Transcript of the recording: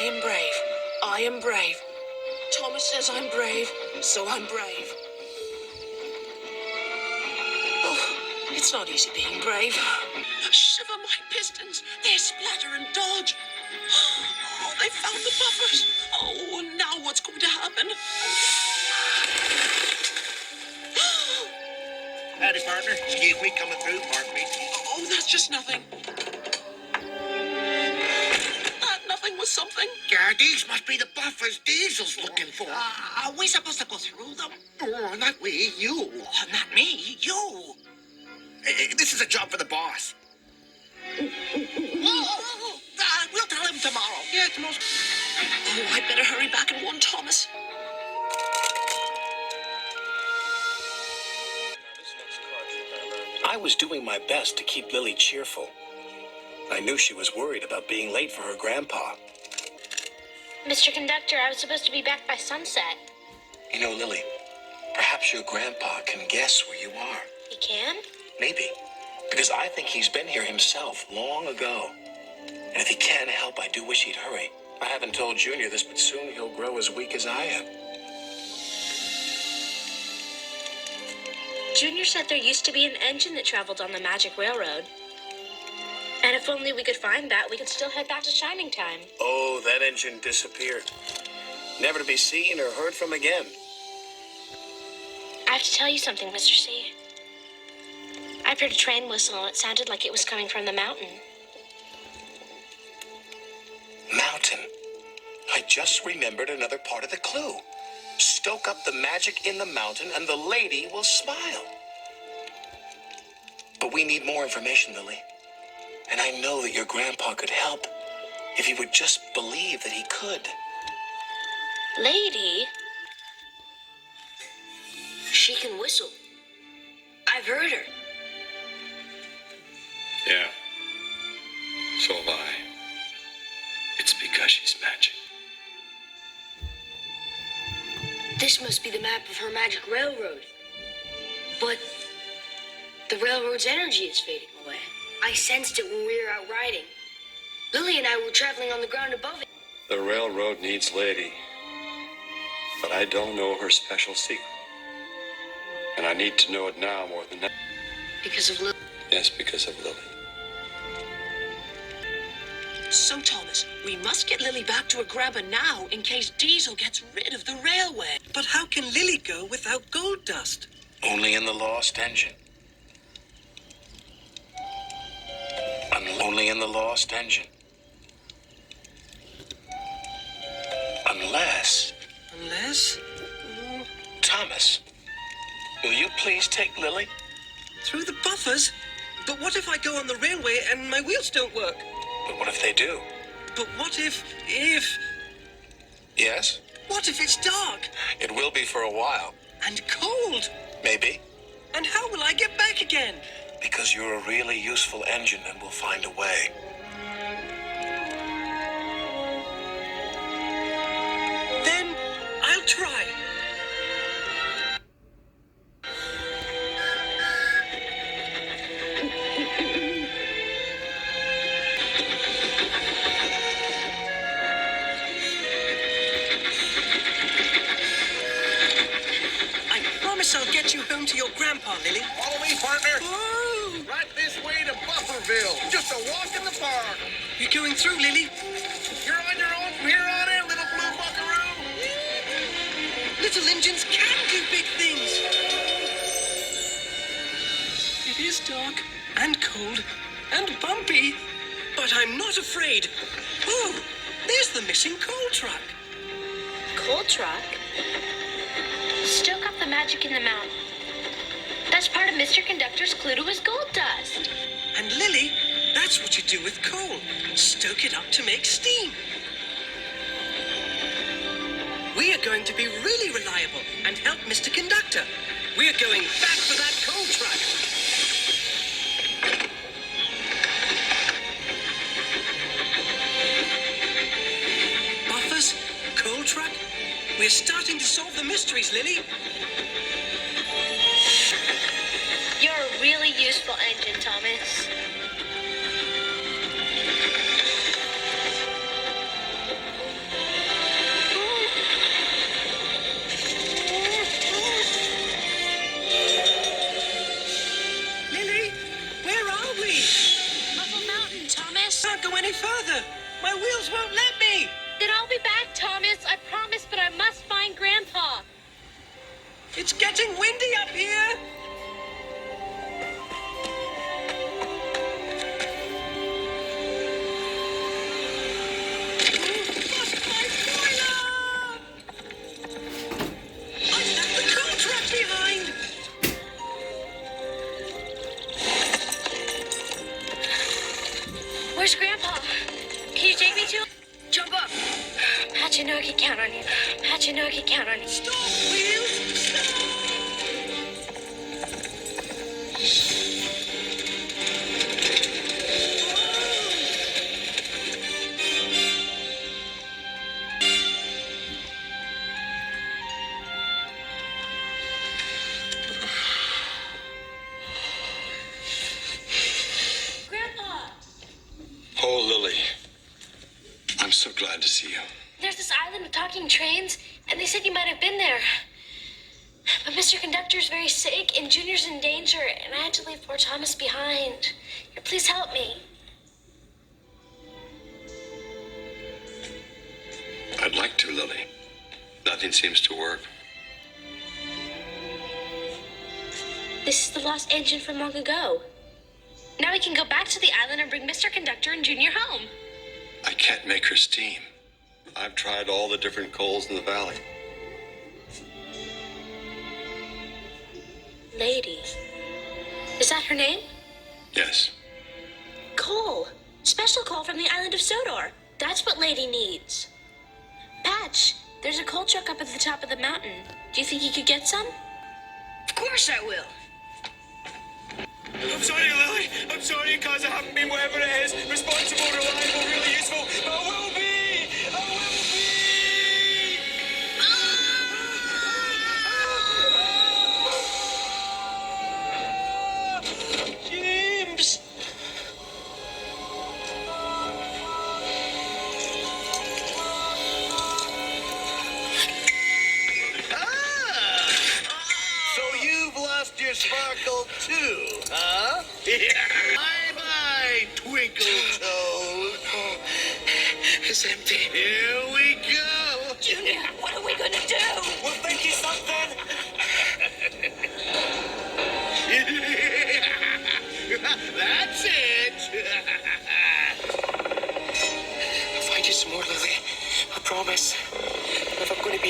am brave. I am brave. Thomas says I'm brave, so I'm brave. Oh, it's not easy being brave. Shiver my pistons. They splatter and dodge. Oh, they found the buffers. Oh, now what's going to happen? Howdy, partner. Excuse me, coming through. Pardon me. Oh, that's just nothing. That nothing was something. Yeah, these must be the buffers Diesel's looking for. Are we supposed to go through them? Oh, not we, you. Oh, not me, you. This is a job for the boss. Whoa! We'll tell him tomorrow. Yeah, tomorrow. Oh, I'd better hurry back and warn Thomas. I was doing my best to keep Lily cheerful. I knew she was worried about being late for her grandpa. Mr. Conductor, I was supposed to be back by sunset. You know, Lily, perhaps your grandpa can guess where you are. He can? Maybe. Because I think he's been here himself long ago. And if he can help, I do wish he'd hurry. I haven't told Junior this, but soon he'll grow as weak as I am. Junior said there used to be an engine that traveled on the Magic Railroad. And if only we could find that, we could still head back to Shining Time. Oh, that engine disappeared. Never to be seen or heard from again. I have to tell you something, Mr. C. I've heard a train whistle, and it sounded like it was coming from the mountain. Mountain. I just remembered another part of the clue. Stoke up the magic in the mountain, and the lady will smile. But we need more information, Lily. And I know that your grandpa could help if he would just believe that he could. Lady? She can whistle. I've heard her. Yeah. So have I. It's because she's magic. This must be the map of her magic railroad. But the railroad's energy is fading away. I sensed it when we were out riding. Lily and I were traveling on the ground above it. The railroad needs Lady. But I don't know her special secret. And I need to know it now more than ever. Because of Lily. Yes, because of Lily. So, Thomas, we must get Lily back to her grandpa now in case Diesel gets rid of the railway. But how can Lily go without gold dust? Only in the lost engine. Only in the lost engine. Unless... Thomas, will you please take Lily? Through the buffers? But what if I go on the railway and my wheels don't work? But what if they do? But what if... Yes? What if it's dark? It will be for a while. And cold? Maybe. And how will I get back again? Because you're a really useful engine and we'll find a way. Then I'll try. I promise I'll get you home to your grandpa, Lily. Follow me, partner. Oh, Right this way to Bufferville. Just a walk in the park. you're going through, Lily. You're on your own from here on in, little blue buckaroo. Little engines can do big things. It is dark and cold and bumpy, but I'm not afraid. Oh, there's the missing coal truck. Coal truck? Stoke up the magic in the mountain. That's part of Mr. Conductor's clue to his gold dust. And Lily, that's what you do with coal. Stoke it up to make steam. We are going to be really reliable and help Mr. Conductor. We're going back for that coal truck. Buffers, coal truck. We're starting to solve the mysteries, Lily. You're a really useful engine, Thomas. My wheels won't let me. Then I'll be back, Thomas. I promise, but I must find Grandpa. It's getting windy up here. Bust my boiler! I left the contract behind. Where's Grandpa? Can you take me to him? Jump up. Pat, you know I can count on you. Pat, you know I can count on you. Stop, wheels! Stop! Grandpa! Oh, Lily. I'm so glad to see you. There's this island of talking trains, and they said you might have been there. But Mr. Conductor's very sick, and Junior's in danger, and I had to leave poor Thomas behind. Here, please help me. I'd like to, Lily. Nothing seems to work. This is the lost engine from long ago. Now we can go back to the island and bring Mr. Conductor and Junior home. I can't make her steam. I've tried all the different coals in the valley. Lady. Is that her name? Yes. Coal. Special coal from the island of Sodor. That's what Lady needs. Patch, there's a coal truck up at the top of the mountain. Do you think you could get some? Of course I will. I'm sorry, Lily. I'm sorry because I haven't been whatever it is. Responsible, reliable, really useful. But I will be! I will be! James! So you've lost your sparkle too, huh? Yeah. Bye-bye, Twinkle Toes. It's empty. Here we go. Junior, what are we gonna do? We'll think you something. That's it. I'll find you some more, Lily. I promise. If I'm going to be